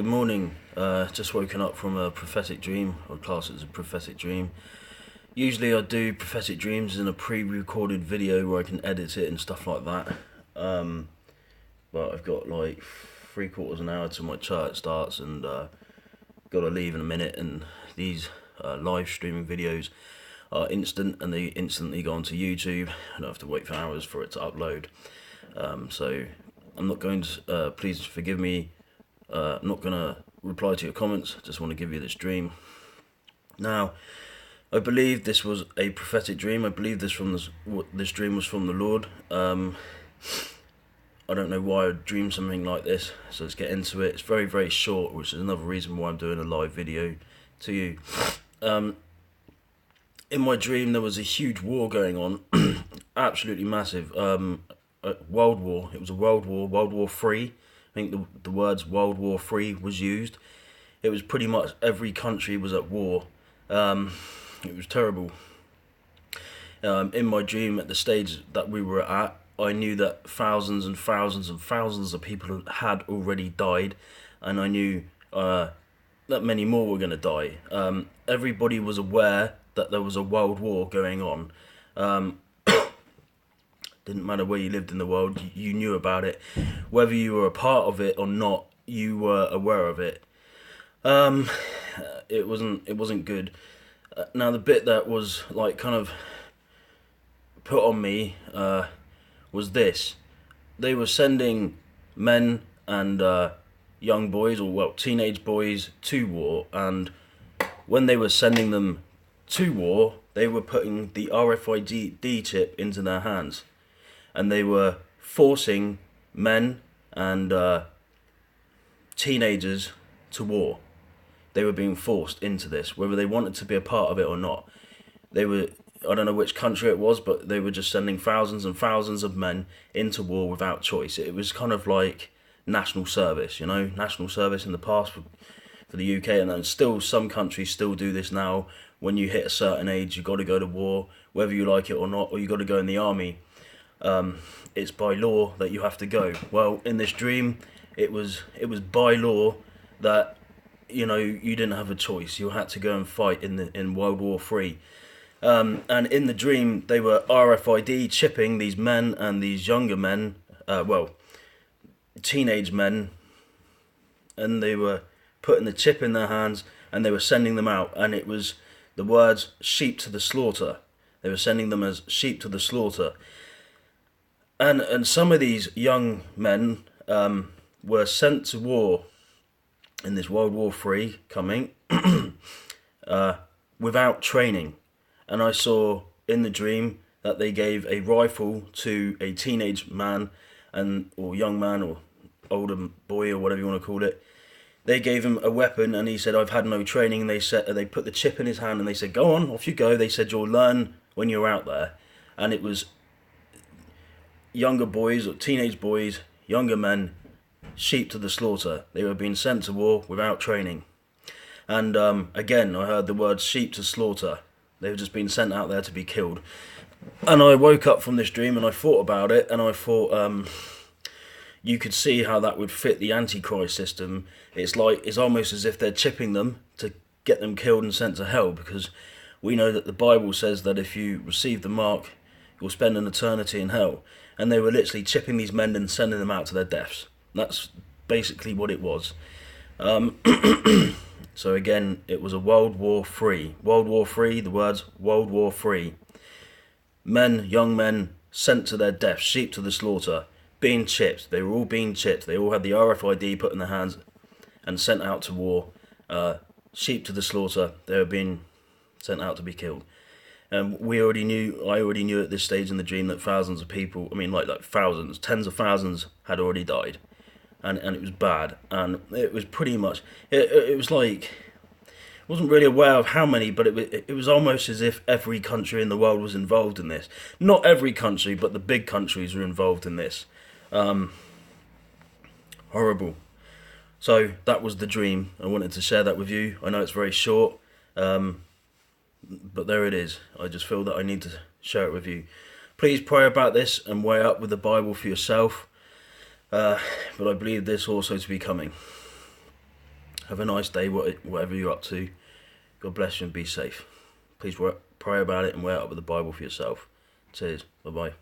Good morning. Just woken up from a prophetic dream, or class it as a prophetic dream. Usually I do prophetic dreams in a pre-recorded video where I can edit it and stuff like that. But I've got like 3/4 of an hour till my church starts and got to leave in a minute, and these live streaming videos are instant and they instantly go onto YouTube. I don't have to wait for hours for it to upload. So I'm not going to, please forgive me, I'm not going to reply to your comments. I just want to give you this dream. Now, I believe this was a prophetic dream. I believe this dream was from the Lord. I don't know why I'd dream something like this, so let's get into it. It's very, very short, which is another reason why I'm doing a live video to you. In my dream, there was a huge war going on, absolutely massive. World War. It was a World War, World War III. I think the words World War III was used. It was pretty much every country was at war. It was terrible. In my dream, at the stage that we were at, I knew that thousands and thousands and thousands of people had already died, and I knew that many more were going to die. Everybody was aware that there was a world war going on. Didn't matter where you lived in the world, you knew about it. Whether you were a part of it or not, you were aware of it. It wasn't good. Now the bit that was like kind of put on me was this. They were sending men and young boys, or teenage boys, to war, and when they were sending them to war, they were putting the RFID chip into their hands, and they were forcing men and teenagers to war. They were being forced into this, whether they wanted to be a part of it or not. I don't know which country it was, but they were just sending thousands and thousands of men into war without choice. It was kind of like national service, national service in the past for the UK, and then still some countries still do this now. When you hit a certain age, you've got to go to war, whether you like it or not, or you've got to go in the army. It's by law that you have to go. Well, in this dream, it was by law that you didn't have a choice. You had to go and fight in World War III. And in the dream, they were RFID chipping these men and these younger men, teenage men, and they were putting the chip in their hands and they were sending them out. And it was the words "sheep to the slaughter." They were sending them as sheep to the slaughter. And some of these young men were sent to war in this World War III coming without training. And I saw in the dream that they gave a rifle to a teenage man or young man or older boy or whatever you want to call it. They gave him a weapon and he said, "I've had no training." And they put the chip in his hand and they said, "Go on, off you go." They said, "You'll learn when you're out there." And it was younger boys or teenage boys, younger men, sheep to the slaughter. They were being sent to war without training. And again, I heard the word sheep to slaughter. They've just been sent out there to be killed. And I woke up from this dream and I thought about it, and I thought you could see how that would fit the Antichrist system. It's almost as if they're chipping them to get them killed and sent to hell, because we know that the Bible says that if you receive the mark, you'll spend an eternity in hell. And they were literally chipping these men and sending them out to their deaths. That's basically what it was. So again, it was a World War III. World War III, the words World War III. Men, young men, sent to their death, sheep to the slaughter, being chipped. They were all being chipped. They all had the RFID put in their hands and sent out to war. Sheep to the slaughter. They were being sent out to be killed. And I already knew at this stage in the dream that thousands of people, like thousands, tens of thousands had already died. And it was bad, and it was pretty much, it was like, I wasn't really aware of how many, but it was almost as if every country in the world was involved in this. Not every country, but the big countries were involved in this. Horrible. So that was the dream. I wanted to share that with you. I know it's very short, but there it is. I just feel that I need to share it with you. Please pray about this and weigh up with the Bible for yourself. But I believe this also to be coming. Have a nice day, whatever you're up to. God bless you and be safe. Please pray about it and wear it up with the Bible for yourself. Cheers. Bye-bye.